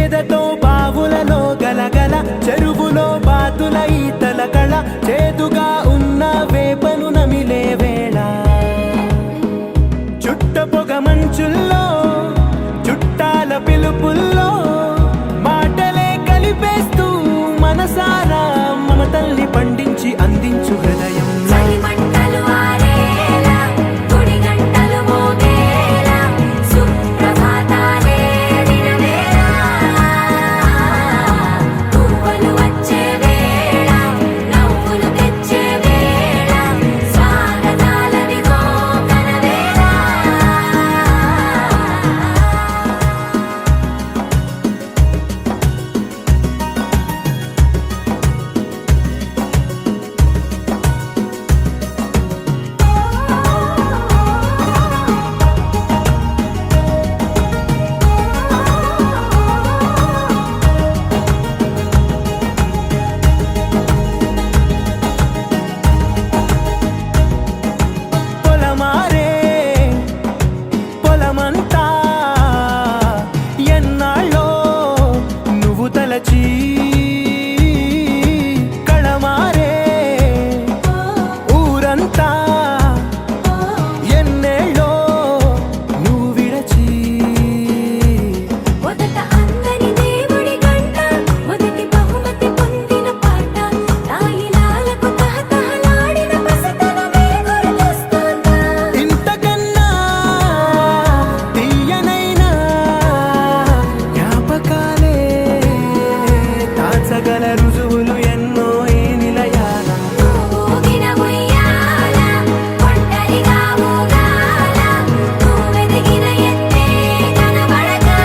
చేదతో బావులలో గలగల చెరువులో బాతుల ఈతల కళ చేదుగా ఉన్న వేపను నమిలే వేళ చుట్ట పొగ మంచుల్లో చుట్టాల పిలుపుల్లో మాటలే కలిపేస్తూ మనసారా మమతల్ని పండించి అందించు హృదయం కళమారే ఊరంతా ఎన్నేళ్ళో నువ్వు విడచి మొదట అందరి దేవుడి గంట మొదటి బహుమతి పొందిన పాట తాయిలాలకు తహతహలాడిన పసితనమే గుర్తొస్తుందా ఇంతకన్నా తీయనైనా జ్ఞాపకాలే దాచగల రుజువులు ఎన్నో ఈ నిలయాల ఊగిన ఉయ్యాల ఒంటరిగా ఊగాల నువ్వెదిగిన ఎత్తే కనబడగా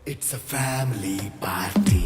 It's a family party.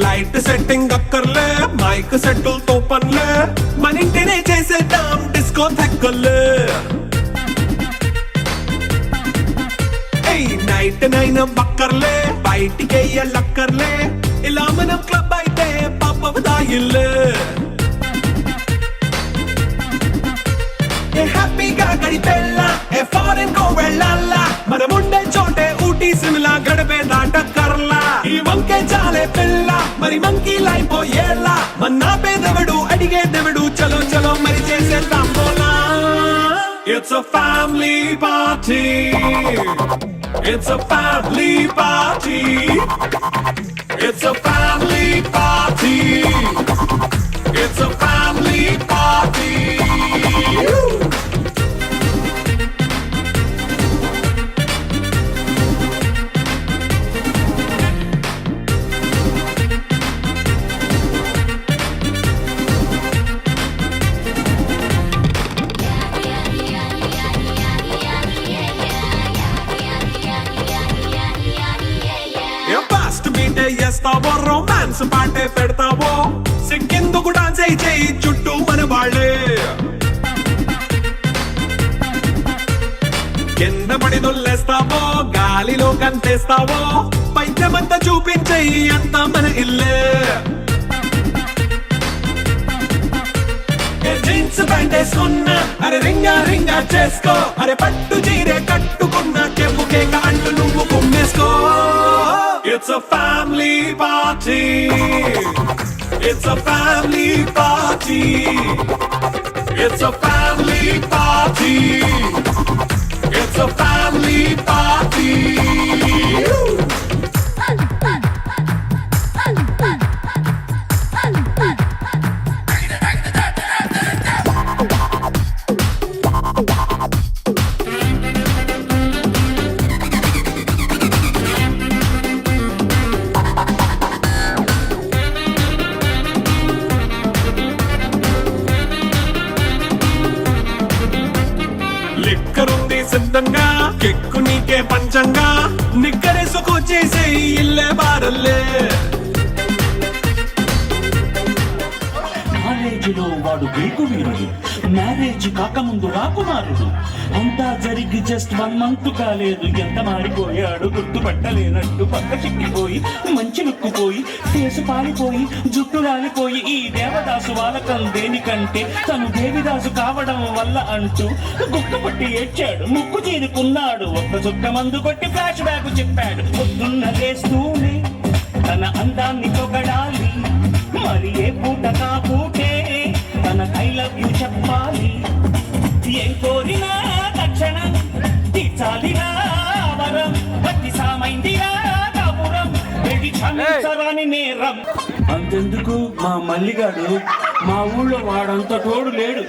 Light setting అక్కర్లే మైక్ సెట్టులతో పనులే మన ఇంటినే చేసేద్దాం డిస్కో థెక్కలే నైట్ నైన్ బక్కర్లే బయటికి లక్కర్లే ఇలా మనం క్లబ్ అయితే పాపదాయిల్లే హ్యాపీగా గడిపెళ్ళ ఏ ఫారెన్ కో వెళ్ళాలా మనం ఉండే చోటే ఊటీ సిమ్లా గడిపే దాటక్కర్లా ఈ వంకే చాలే పిల్ల మరి మంకీ లైపోయేలా మన్నా పేదవడు అడిగే దేవుడు చలో చలో మరి చేసేద్దాం బోలా It's a family party. It's a family party. It's a family party. It's a family party. చేస్తావో రొమాన్స్ పాటే పెడతావో సిక్కెందుకు డాన్స్ అయి చేయి చుట్టూ మన వాళ్ళే కింద పడి దొల్లేస్తావో గాలిలో కంతేస్తావో పైద్యమంతా చూపించేయి అంతా మన ఇల్లే జీన్స్ ప్యాంట్ వేసుకున్నా అరే రింగా రింగా చేసుకో అరే పట్టు చీరే కట్టుకున్న చెప్పుకే కాళ్ళు నువ్వు కుమ్మేసుకో It's a family party. It's a family party. It's a family party. It's a family party. లిక్కరుంది సిద్ధంగా కెక్కు నీకే పంచంగా నిక్కరేసుకొచ్చేసే ఇల్లే బారల్లే కాలేజీలో వాడు గేకు వీరుడు మ్యారేజ్ కాకముందు రాకుమారుడు. అంతా జరిగి జస్ట్ 1 month కాలేదు, ఎంత మారిపోయాడు గుర్తుపట్టలేనట్టు. పక్క చిక్కిపోయి మంచి లుక్కుపోయి ఫేసు పాలిపోయి జుట్టు రాలిపోయి ఈ దేవదాసు వాలకం దేనికంటే తను దేవిదాసు కావడం వల్ల అంటూ గుర్తుపట్టి ఏడ్చాడు, ముక్కు చీరుకున్నాడు. ఒక్క చుక్క మందు కొట్టి ఫ్లాష్ బ్యాక్ చెప్పాడు. పొద్దున్న లేస్తూనే తన అందాన్ని పొగడాలి, మరి ఏ పూట కా పూటే తన ఐ లవ్ యూ చెప్పాలి. ఏం కోరినా తక్షణం తీర్చాలిరా వరం, పట్టి సామైందిరా కాపురం, వెళ్ళి క్షమించరాని నేరం. అంతెందుకు మా మల్లిగాడు మా ఊళ్ళో వాడంత తోడు లేడు,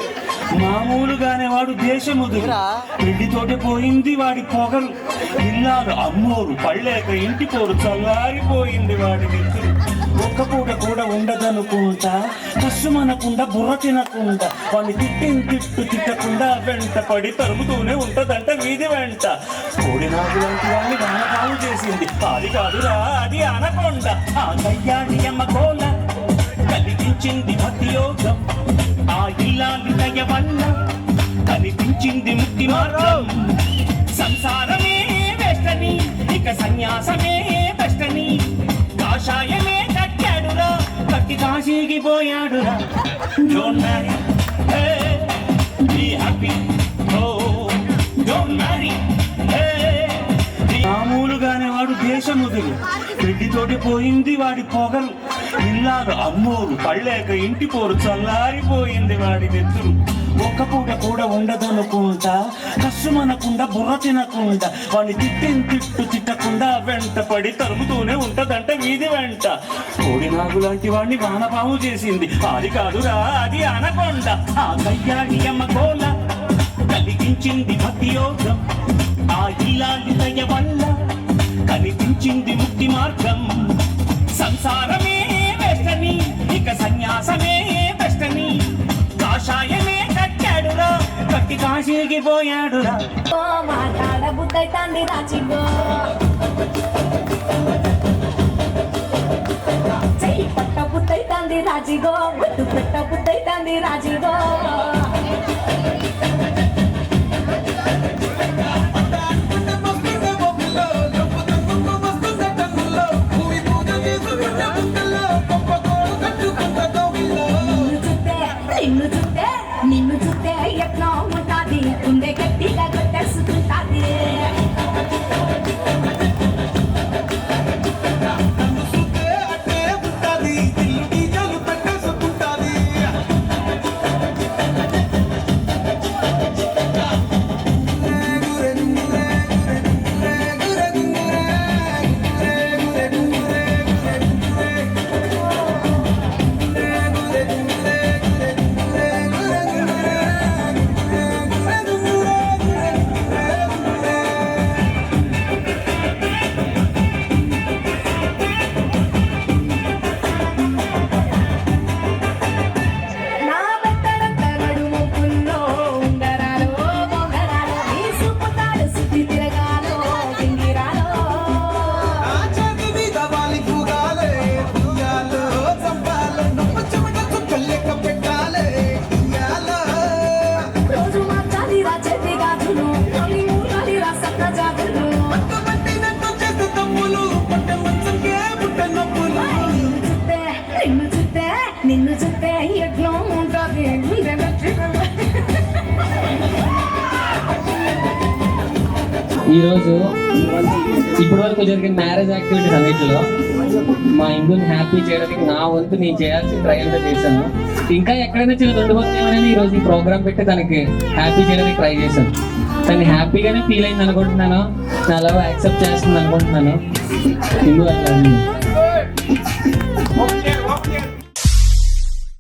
మామూలుగానే వాడు దేశముదురు. పెళ్లితోటి పోయింది వాడి పొగరు, ఇల్లాలు అమ్మోరు పళ్ళేక ఇంటి పోరు చల్లారిపోయింది వాడి నిద్రు. ఒక్క పూట కూడా ఉండదనుకుంటా, కష్టమనకుండా బుర్ర తినకుండా, వాడిని తిట్టు తిట్టకుండా వెంట పడి తరుముతూనే ఉంటదంట వీధి వెంట. కోడి నాగు లాంటి వాడిని గానపాలు చేసింది, అది కాదురా అది అనకొండ. ఆ కయ్యాడి అమ్మ కోల కలిగించింది భక్తి యోగం, ఆ ఇల్లాలి దయ వల్ల కనిపించింది ముక్తి మార్గం. సంసారమే వెస్టని, ఇక సన్యాసమే బెస్టని, కాషాయమే కట్టాడురా, కట్టి కాశీకి పోయాడురా. Don't marry, be happy, don't marry. మామూలుగానే వాడు దేశముదురు, పెళ్లితోటి పోయింది వాడి పొగరు, ఇల్లాలు అమ్మోరు పళ్ళేక ఇంటి పోరు చల్లారిపోయింది వాడి నెత్తురు. ఒక్క పూట కూడా ఉండదనుకుంటా, కష్టమనకుండా బుర్ర తినకుండా, వాడిని తిట్టు తిట్టకుండా వెంట పడి తరుముతూనే ఉంటదంట వీధి వెంట. కోడి నాగు లాంటి వాడిని వానపాము చేసింది, అది కాదురా అది అనకొండ. ఆ కయ్యాడి అమ్మ కోల కలిగించింది భక్తి యోగం, ఆ ఇల్లాలి దయ వల్ల కనిపించింది ముక్తి మార్గం. సంసారమే వెస్టని, ఇక సన్యాసమే బెస్టని, కాషాయమే కట్టాడురా, కట్టి కాశీకి పోయాడురా. ఓ మాట్లాడ బుద్ధైతాంది రాచిగో, చెయ్యి పట్ట బుద్ధైతాంది రాజిగో, ముద్దు పెట్ట బుద్ధైతాంది రాజిగో. నిన్ను చూస్తే ఎట్లా ఉంటాది, గుండె గట్టిగా కొట్టేసుకుంటాది. నిన్ను చూస్తే ఎట్లా ఉంటుంది, ఈరోజు ఇప్పటి వరకు జరిగిన మ్యారేజ్ యాక్టివిటీస్ అన్నిటిలో మా ఇందుని హ్యాపీ చేయడానికి నా వంతు నేను చేయాల్సిన ట్రై అంతా చేశాను. ఇంకా ఎక్కడైనా చిన్న ఉండిపోతామని ఈరోజు ఈ ప్రోగ్రామ్ పెట్టి తనకి హ్యాపీ చేయడానికి ట్రై చేశాను. తను హ్యాపీగానే ఫీల్ అయింది అనుకుంటున్నాను, నా లవ్ యాక్సెప్ట్ చేస్తుంది అనుకుంటున్నాను. ఇందు అట్లా